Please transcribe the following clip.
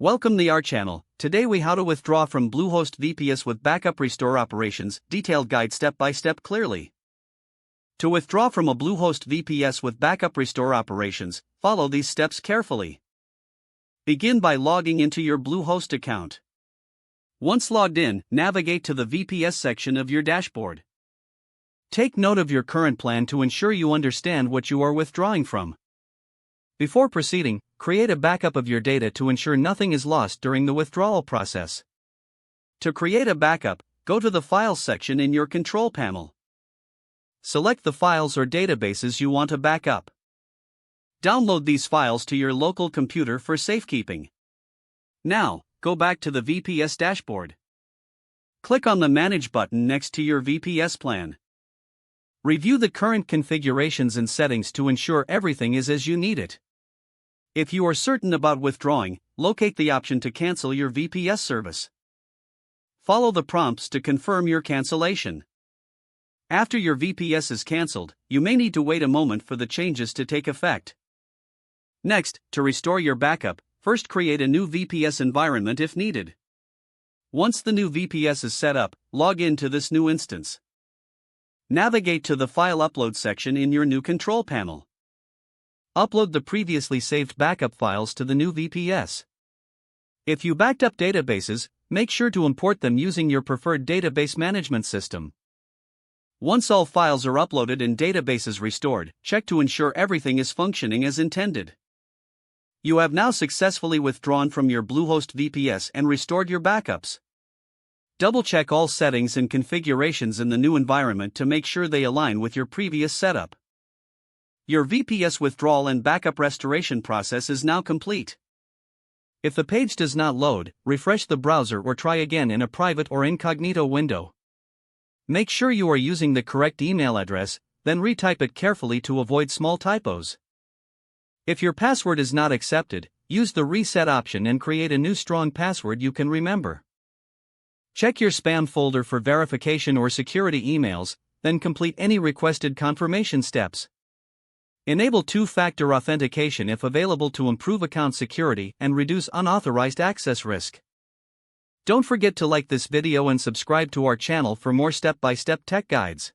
Welcome to our channel. Today we how to withdraw from Bluehost VPS with backup restore operations, detailed guide step by step clearly. To withdraw from a Bluehost VPS with backup restore operations, follow these steps carefully. Begin by logging into your Bluehost account. Once logged in, navigate to the VPS section of your dashboard. Take note of your current plan to ensure you understand what you are withdrawing from. Before proceeding, create a backup of your data to ensure nothing is lost during the withdrawal process. To create a backup, go to the Files section in your control panel. Select the files or databases you want to back up. Download these files to your local computer for safekeeping. Now, go back to the VPS dashboard. Click on the Manage button next to your VPS plan. Review the current configurations and settings to ensure everything is as you need it. If you are certain about withdrawing, locate the option to cancel your VPS service. Follow the prompts to confirm your cancellation. After your VPS is canceled, you may need to wait a moment for the changes to take effect. Next, to restore your backup, first create a new VPS environment if needed. Once the new VPS is set up, log in to this new instance. Navigate to the File Upload section in your new control panel. Upload the previously saved backup files to the new VPS. If you backed up databases, make sure to import them using your preferred database management system. Once all files are uploaded and databases restored, check to ensure everything is functioning as intended. You have now successfully withdrawn from your Bluehost VPS and restored your backups. Double-check all settings and configurations in the new environment to make sure they align with your previous setup. Your VPS withdrawal and backup restoration process is now complete. If the page does not load, refresh the browser or try again in a private or incognito window. Make sure you are using the correct email address, then retype it carefully to avoid small typos. If your password is not accepted, use the reset option and create a new strong password you can remember. Check your spam folder for verification or security emails, then complete any requested confirmation steps. Enable two-factor authentication if available to improve account security and reduce unauthorized access risk. Don't forget to like this video and subscribe to our channel for more step-by-step tech guides.